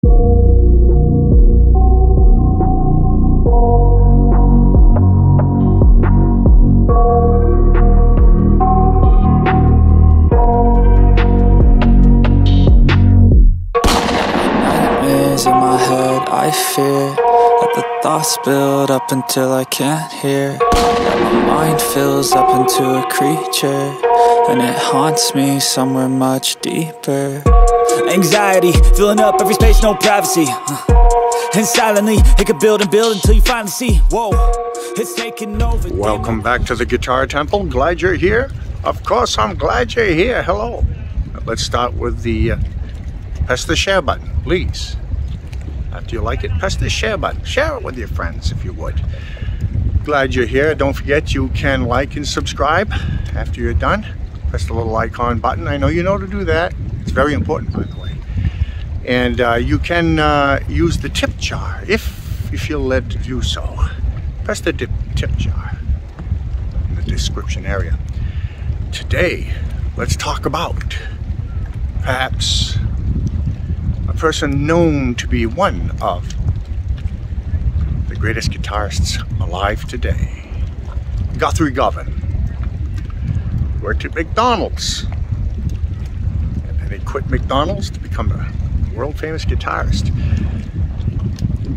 I fear that the thoughts build up until I can't hear, that my mind fills up into a creature, and it haunts me somewhere much deeper. Anxiety filling up every space, no privacy, and silently it could build and build until you finally see, whoa, it's taking over. Welcome back to the Guitar Temple. Glad you're here. Of course I'm glad you're here. Hello. Let's start with the press the share button, please. After you like it, press the share button. Share it with your friends if you would. Glad you're here. Don't forget you can like and subscribe after you're done. Press the little icon button. I know you know to do that. It's very important, by the way. And you can use the tip jar if you feel led to do so. Press the tip jar in the description area. Today, let's talk about perhaps a person known to be one of the greatest guitarists alive today. Guthrie Govan worked at McDonald's, and then he quit McDonald's to become a world-famous guitarist.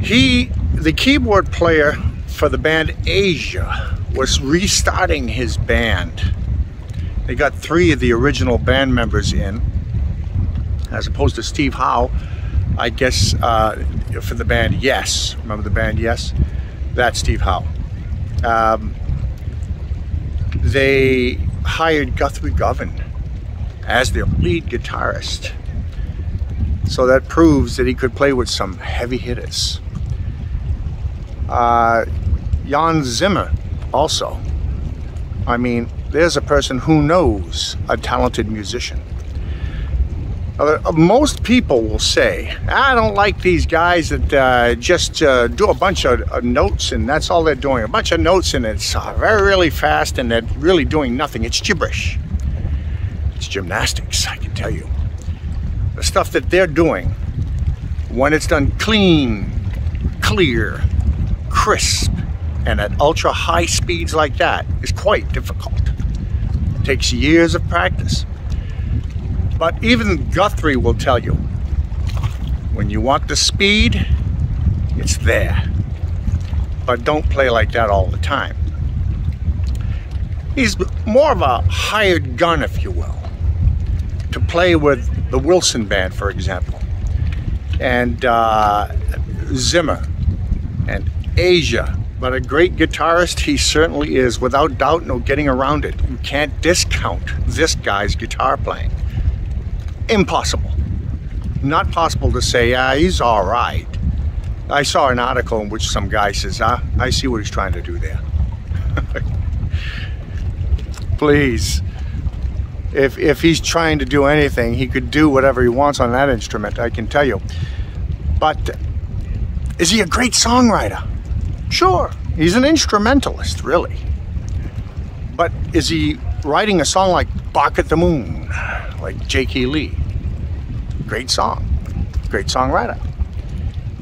The keyboard player for the band Asia, was restarting his band. They got 3 of the original band members in, as opposed to Steve Howe, I guess, for the band Yes. Remember the band Yes? That's Steve Howe. They hired Guthrie Govan as their lead guitarist. So that proves that he could play with some heavy hitters. Jan Zimmer also. I mean, there's a person who knows a talented musician. Most people will say, I don't like these guys that just do a bunch of notes and that's all they're doing. A bunch of notes and it's really fast and they're really doing nothing. It's gibberish. It's gymnastics, I can tell you. The stuff that they're doing, when it's done clean, clear, crisp, and at ultra high speeds like that, is quite difficult. It takes years of practice. But even Guthrie will tell you, when you want the speed, it's there. But don't play like that all the time. He's more of a hired gun, if you will, to play with the Wilson Band, for example, and Zimmer, and Asia. But a great guitarist, he certainly is, without doubt, no getting around it. You can't discount this guy's guitar playing. Impossible. Not possible to say, he's all right. I saw an article in which some guy says, I see what he's trying to do there. Please. If he's trying to do anything, he could do whatever he wants on that instrument, I can tell you. But is he a great songwriter? Sure. He's an instrumentalist, really. But is he writing a song like Bark at the Moon, like J.K. Lee? Great song. Great songwriter.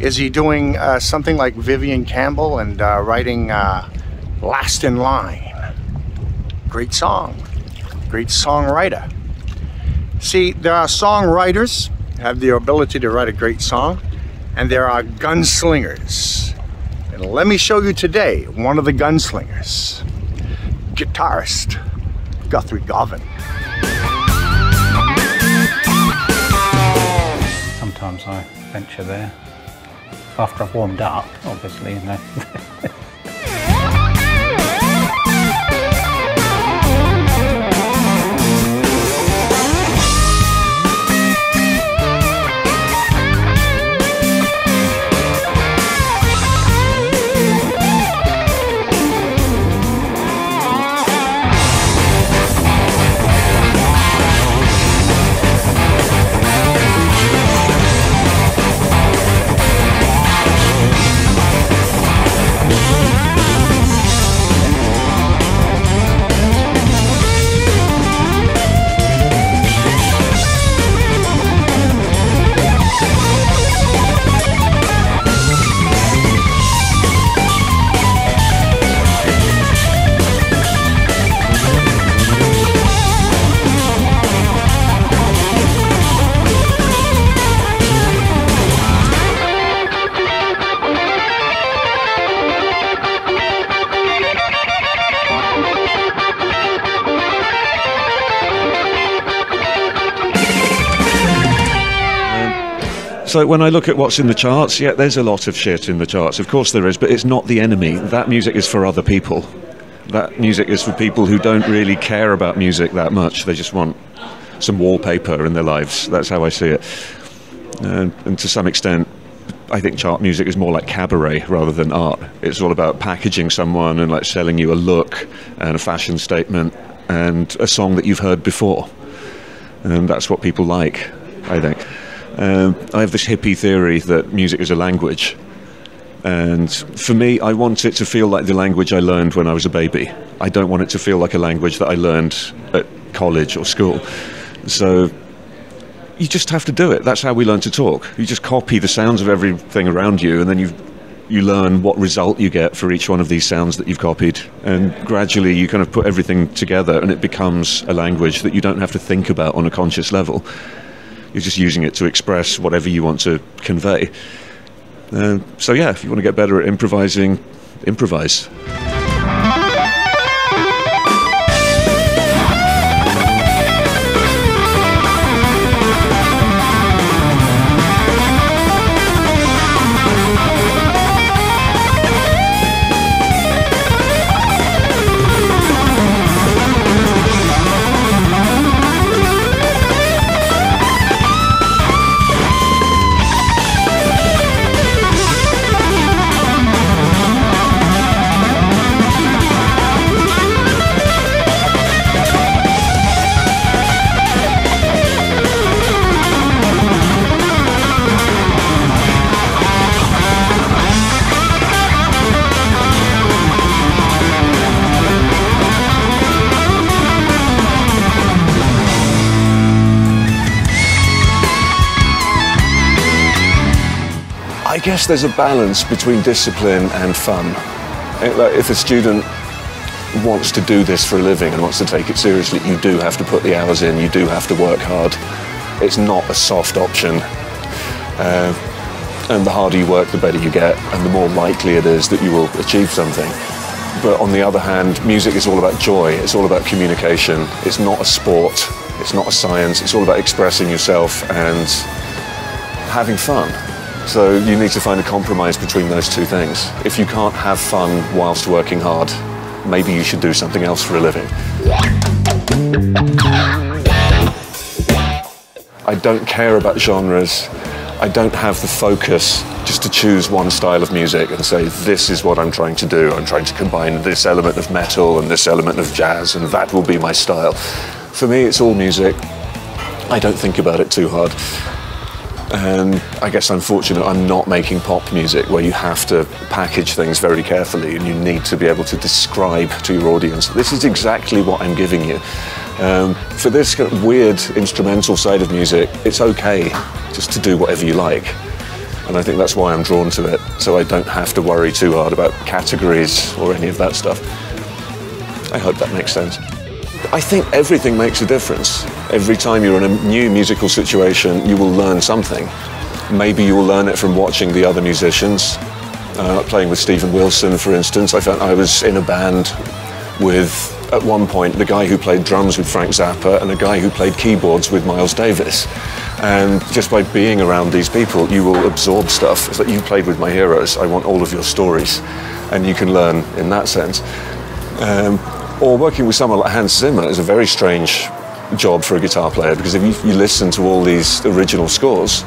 Is he doing something like Vivian Campbell and writing Last in Line? Great song. Great songwriter. See, there are songwriters who have the ability to write a great song, and there are gunslingers. And let me show you today one of the gunslingers. Guitarist Guthrie Govan. Sometimes I venture there. After I've warmed up, obviously, you know. Yeah. So when I look at what's in the charts, yeah, there's a lot of shit in the charts. Of course there is, but it's not the enemy. That music is for other people. That music is for people who don't really care about music that much. They just want some wallpaper in their lives. That's how I see it. And to some extent, I think chart music is more like cabaret rather than art. It's all about packaging someone and like selling you a look and a fashion statement and a song that you've heard before. And that's what people like, I think. I have this hippie theory that music is a language. And for me, I want it to feel like the language I learned when I was a baby. I don't want it to feel like a language that I learned at college or school. So you just have to do it. That's how we learn to talk. You just copy the sounds of everything around you, and then you learn what result you get for each one of these sounds that you've copied. And gradually you kind of put everything together, and it becomes a language that you don't have to think about on a conscious level. You're just using it to express whatever you want to convey. So yeah, if you want to get better at improvising, improvise. I guess there's a balance between discipline and fun. If a student wants to do this for a living and wants to take it seriously, you do have to put the hours in, you do have to work hard. It's not a soft option. And the harder you work, the better you get, and the more likely it is that you will achieve something. But on the other hand, music is all about joy, it's all about communication. It's not a sport, it's not a science, it's all about expressing yourself and having fun. So you need to find a compromise between those two things. If you can't have fun whilst working hard, maybe you should do something else for a living. I don't care about genres. I don't have the focus just to choose one style of music and say, this is what I'm trying to do. I'm trying to combine this element of metal and this element of jazz, and that will be my style. For me, it's all music. I don't think about it too hard. And I guess I'm fortunate I'm not making pop music where you have to package things very carefully and you need to be able to describe to your audience, this is exactly what I'm giving you. For this kind of weird instrumental side of music, it's okay just to do whatever you like. And I think that's why I'm drawn to it, so I don't have to worry too hard about categories or any of that stuff. I hope that makes sense. I think everything makes a difference. Every time you're in a new musical situation, you will learn something. Maybe you will learn it from watching the other musicians. Playing with Stephen Wilson, for instance, I found I was in a band with, at one point, the guy who played drums with Frank Zappa and a guy who played keyboards with Miles Davis. And just by being around these people, you will absorb stuff. It's like, you played with my heroes, I want all of your stories. And you can learn in that sense. Or working with someone like Hans Zimmer is a very strange job for a guitar player, because if you listen to all these original scores,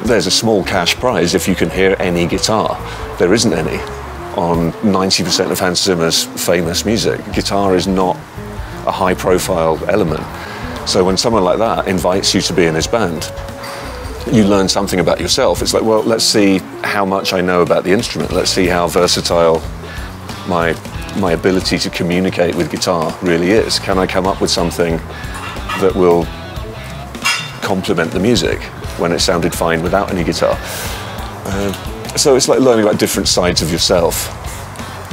there's a small cash prize if you can hear any guitar. There isn't any on 90% of Hans Zimmer's famous music. Guitar is not a high-profile element. So when someone like that invites you to be in his band, you learn something about yourself. It's like, well, let's see how much I know about the instrument. Let's see how versatile my ability to communicate with guitar really is. Can I come up with something that will complement the music when it sounded fine without any guitar? So it's like learning about different sides of yourself.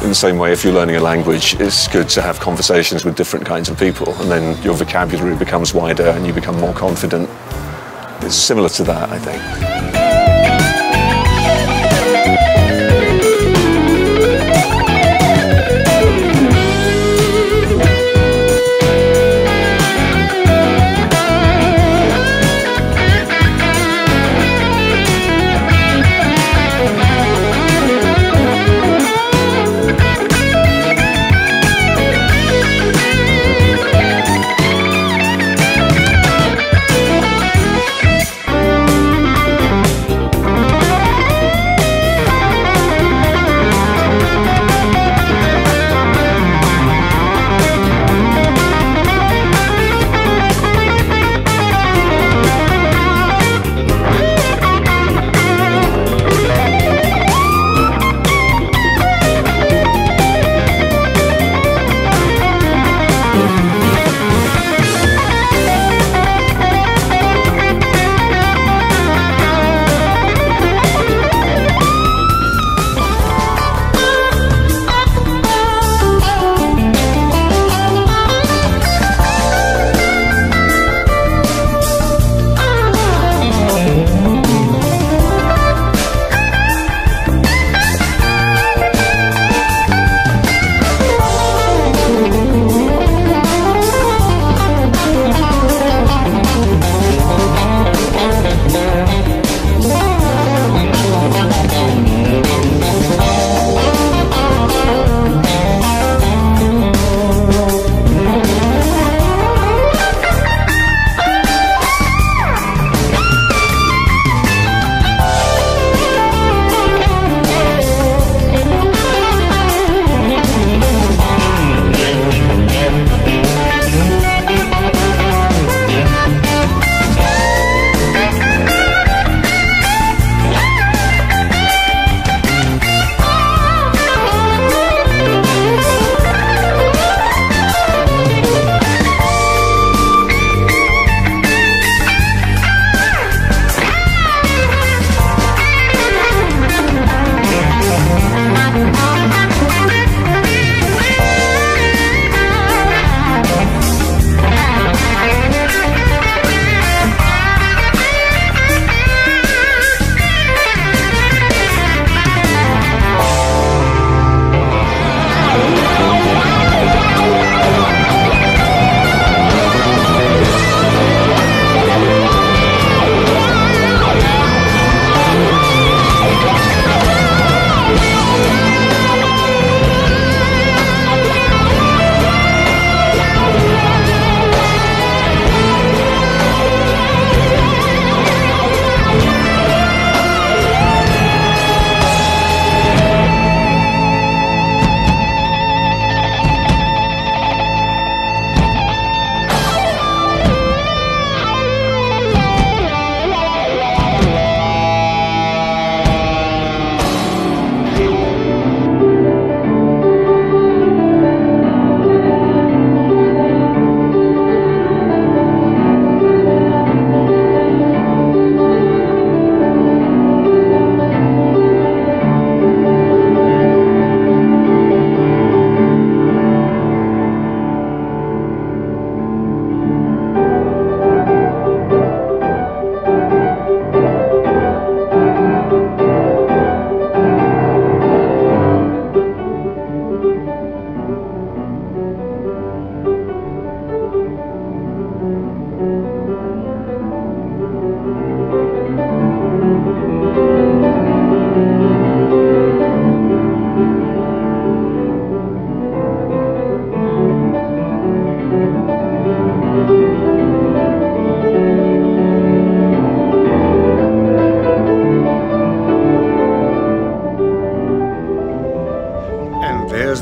In the same way, if you're learning a language, it's good to have conversations with different kinds of people, and then your vocabulary becomes wider and you become more confident. It's similar to that, I think.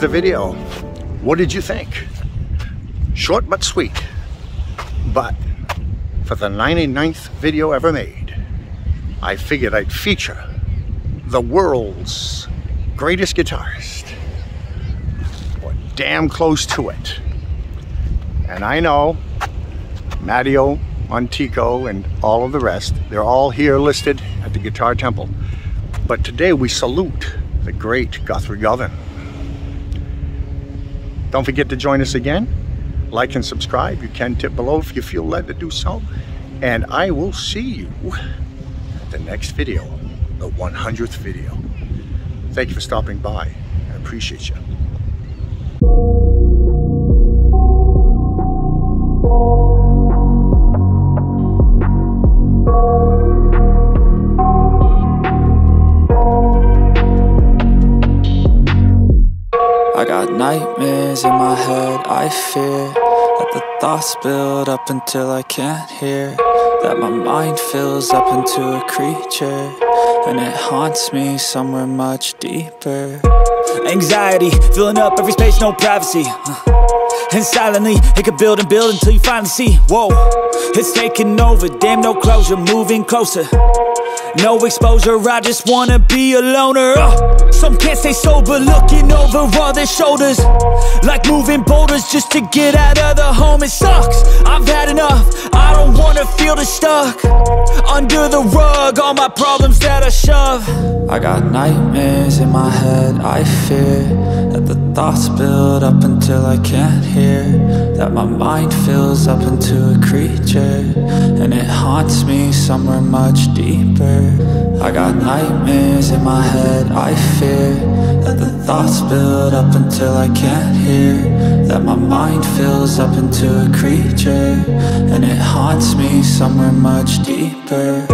the video. What did you think? Short but sweet. But for the 99th video ever made, I figured I'd feature the world's greatest guitarist, or damn close to it. And I know Matayo Macuso and all of the rest, they're all here listed at the Guitar Temple. But today we salute the great Guthrie Govan. Don't forget to join us again. Like and subscribe. You can tip below if you feel led to do so. And I will see you at the next video, the 100th video. Thank you for stopping by. I appreciate you. I got nightmares in my head, I fear that the thoughts build up until I can't hear, that my mind fills up into a creature, and it haunts me somewhere much deeper. Anxiety, filling up every space, no privacy. And silently, it could build and build until you finally see, whoa, it's taking over, damn no closure, moving closer. No exposure, I just wanna be a loner. Some can't stay sober, looking over all their shoulders, like moving boulders just to get out of the home. It sucks, I've had enough, I don't wanna feel stuck under the rug, all my problems that I shove. I got nightmares in my head, I fear that the thoughts build up until I can't hear, that my mind fills up into a creature, and it haunts me somewhere much deeper. I got nightmares in my head, I fear that the thoughts build up until I can't hear, that my mind fills up into a creature, and it haunts me somewhere much deeper.